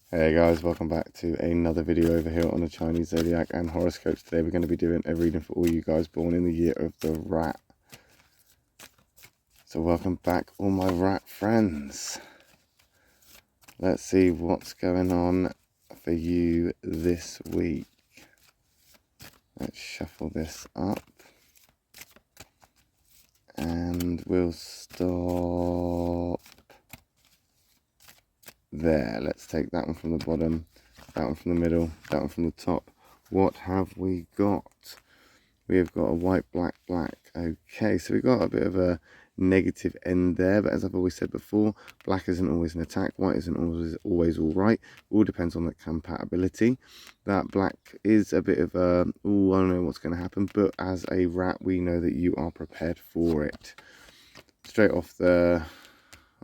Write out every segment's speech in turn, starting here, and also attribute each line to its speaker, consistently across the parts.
Speaker 1: Hey guys, welcome back to another video over here on the Chinese Zodiac and horoscopes. Today we're going to be doing a reading for all you guys born in the year of the rat. So welcome back all my rat friends. Let's see what's going on for you this week. Let's shuffle this up. And we'll stop there. Let's take that one from the bottom, that one from the middle, that one from the top. What have we got? We have got a white, black, black. Okay, so we've got a bit of a negative end there, but as I've always said before, black isn't always an attack, white isn't always all right. All depends on the compatibility. That black is a bit of a, oh, I don't know what's going to happen, but as a rat, we know that you are prepared for it. Straight off the,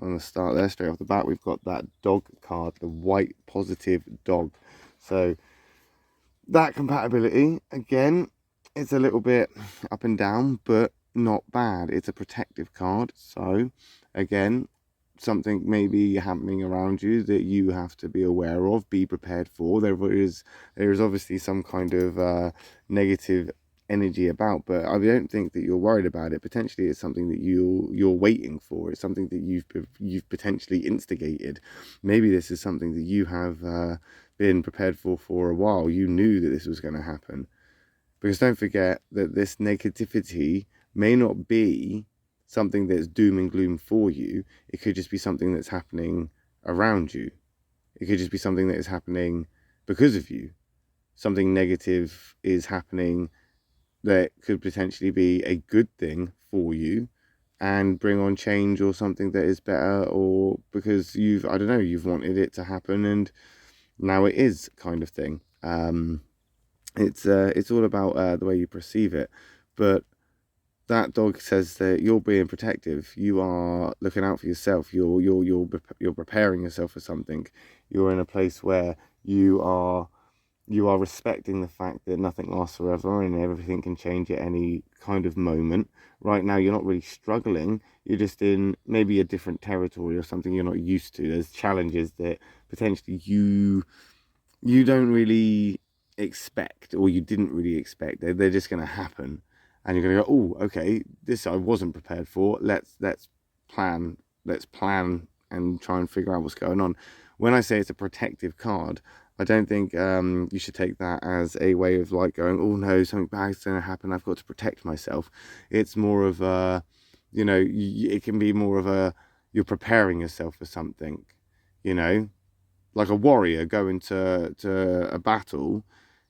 Speaker 1: on the start there, straight off the bat, we've got that dog card, the white positive dog. So that compatibility, again, it's a little bit up and down, but not bad. It's a protective card. So again, something maybe happening around you that you have to be aware of, be prepared for. There is obviously some kind of negative energy about, but I don't think that you're worried about it. Potentially it's something that you're waiting for. It's something that you've potentially instigated. Maybe this is something that you have been prepared for a while. You knew that this was going to happen. Because don't forget that this negativity may not be something that's doom and gloom for you. It could just be something that's happening around you. It could just be something that is happening because of you. Something negative is happening that could potentially be a good thing for you and bring on change or something that is better, or because you've wanted it to happen and now it is, kind of thing. It's all about the way you perceive it. But that dog says that you're being protective. You are looking out for yourself. You're preparing yourself for something. You're in a place where you are respecting the fact that nothing lasts forever and everything can change at any kind of moment. Right now, you're not really struggling. You're just in maybe a different territory or something you're not used to. There's challenges that potentially you don't really expect, or you didn't really expect. They're just going to happen, and you're going to go, oh, okay, this I wasn't prepared for. Let's plan and try and figure out what's going on. When I say it's a protective card, I don't think you should take that as a way of like going, oh no, something bad's going to happen, I've got to protect myself. It's more of a, it can be more of a, you're preparing yourself for something, like a warrior going to a battle.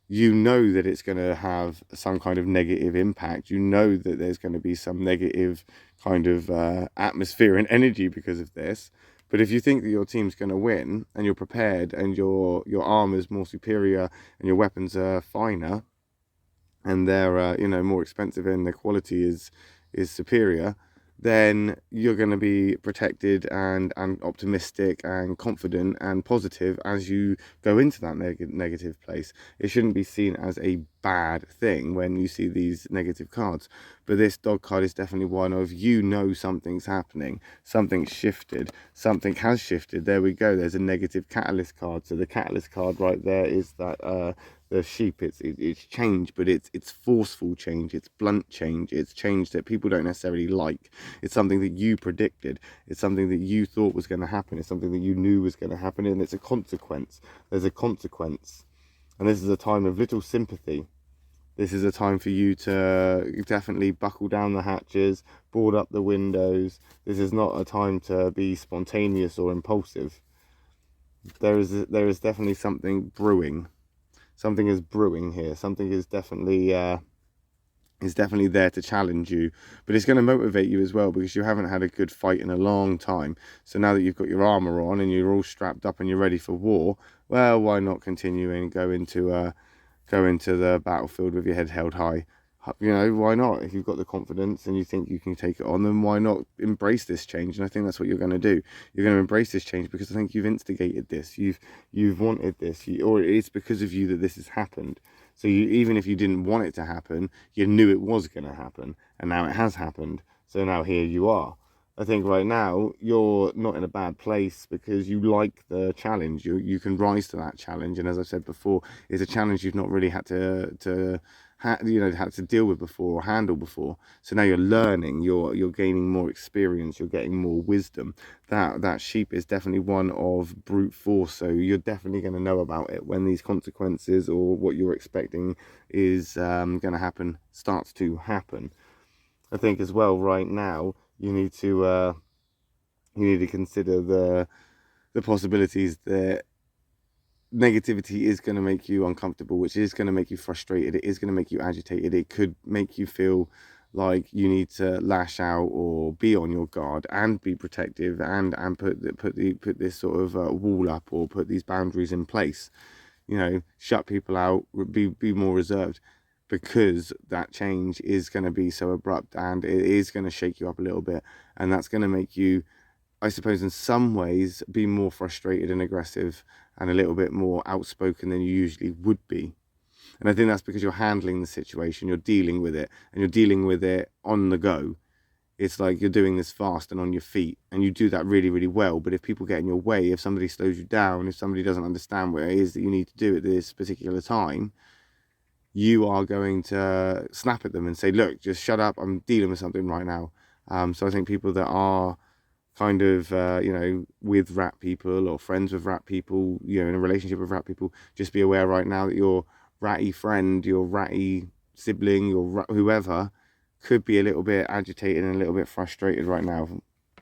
Speaker 1: You know that it's going to have some kind of negative impact. You know that there's going to be some negative kind of atmosphere and energy because of this. But if you think that your team's going to win and you're prepared and your armor's more superior and your weapons are finer and they're more expensive and the quality is superior, then you're going to be protected and optimistic and confident and positive as you go into that negative place. It shouldn't be seen as a bad thing when you see these negative cards. But this dog card is definitely one of, something's happening, something's shifted, something has shifted. There we go. There's a negative catalyst card. So the catalyst card right there is that the sheep. It's change, but it's forceful change, it's blunt change, it's change that people don't necessarily like. It's something that you predicted, it's something that you thought was going to happen, it's something that you knew was going to happen, and it's a consequence. There's a consequence, and this is a time of little sympathy. This is a time for you to definitely buckle down the hatches, board up the windows. This is not a time to be spontaneous or impulsive. There is definitely something brewing. Something is brewing here. Something is definitely there to challenge you, but it's going to motivate you as well, because you haven't had a good fight in a long time. So now that you've got your armor on and you're all strapped up and you're ready for war, well, why not continue and go into the battlefield with your head held high? Why not? If you've got the confidence and you think you can take it on, then why not embrace this change? And I think that's what you're going to do. You're going to embrace this change because I think you've instigated this. You've wanted this, or it's because of you that this has happened. So even if you didn't want it to happen, you knew it was going to happen, and now it has happened. So now here you are. I think right now you're not in a bad place because you like the challenge. You can rise to that challenge, and as I've said before, it's a challenge you've not really had had to deal with before or handle before. So now you're learning, you're gaining more experience, you're getting more wisdom. That sheep is definitely one of brute force, so you're definitely going to know about it when these consequences or what you're expecting is going to happen starts to happen. I think as well right now you need to consider the possibilities that negativity is going to make you uncomfortable, which is going to make you frustrated. It is going to make you agitated. It could make you feel like you need to lash out or be on your guard and be protective and put this sort of wall up or put these boundaries in place. You know, shut people out, be more reserved, because that change is going to be so abrupt and it is going to shake you up a little bit, and that's going to make you, I suppose, in some ways be more frustrated and aggressive and a little bit more outspoken than you usually would be. And I think that's because you're handling the situation, you're dealing with it, and you're dealing with it on the go. It's like you're doing this fast and on your feet, and you do that really, really well. But if people get in your way, if somebody slows you down, if somebody doesn't understand what it is that you need to do at this particular time, you are going to snap at them and say, look, just shut up, I'm dealing with something right now. So I think people that are kind of, with rat people or friends with rat people, in a relationship with rat people, just be aware right now that your ratty friend, your ratty sibling, whoever, could be a little bit agitated and a little bit frustrated right now,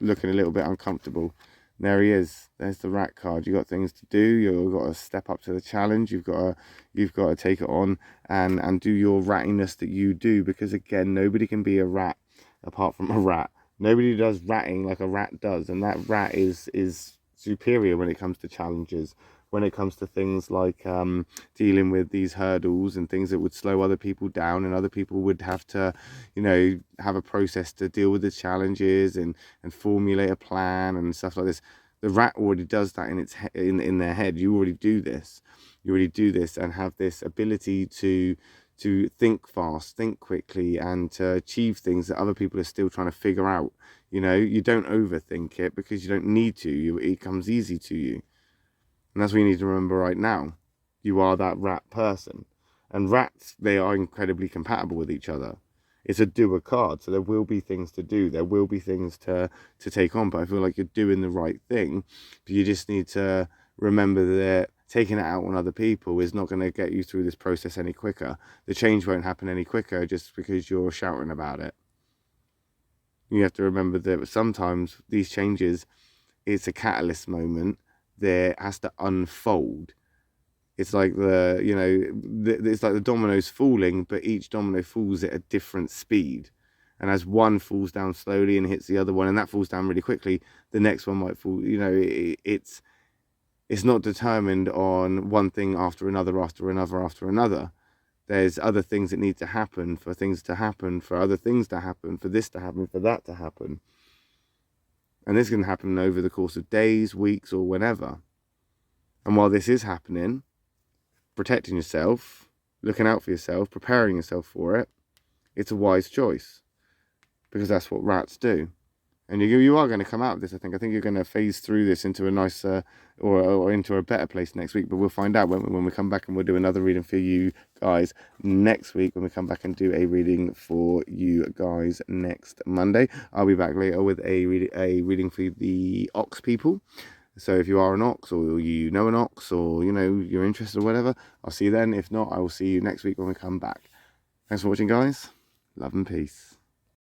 Speaker 1: looking a little bit uncomfortable. And there he is. There's the rat card. You've got things to do. You've got to step up to the challenge. You've got to take it on and do your rattiness that you do, because again, nobody can be a rat apart from a rat. Nobody does ratting like a rat does, and that rat is superior when it comes to challenges, when it comes to things like dealing with these hurdles and things that would slow other people down, and other people would have to, have a process to deal with the challenges and formulate a plan and stuff like this. The rat already does that in their head. You already do this. You already do this and have this ability to think fast, think quickly, and to achieve things that other people are still trying to figure out. You don't overthink it because you don't need to. It comes easy to you. And that's what you need to remember right now. You are that rat person. And rats, they are incredibly compatible with each other. It's a doer card, so there will be things to do. There will be things to take on, but I feel like you're doing the right thing. But you just need to remember that taking it out on other people is not going to get you through this process any quicker. The change won't happen any quicker just because you're shouting about it. You have to remember that sometimes these changes, it's a catalyst moment that has to unfold. It's like it's like the dominoes falling, but each domino falls at a different speed. And as one falls down slowly and hits the other one, and that falls down really quickly, the next one might fall. It's not determined on one thing after another, after another, after another. There's other things that need to happen for things to happen, for other things to happen, for this to happen, for that to happen. And this can happen over the course of days, weeks, or whenever. And while this is happening, protecting yourself, looking out for yourself, preparing yourself for it, it's a wise choice, because that's what rats do. And you are going to come out of this, I think. I think you're going to phase through this into a nicer or into a better place next week. But we'll find out when we come back, and we'll do another reading for you guys next week when we come back and do a reading for you guys next Monday. I'll be back later with a reading for the ox people. So if you are an ox, or you know an ox, or you're interested or whatever, I'll see you then. If not, I will see you next week when we come back. Thanks for watching, guys. Love and peace.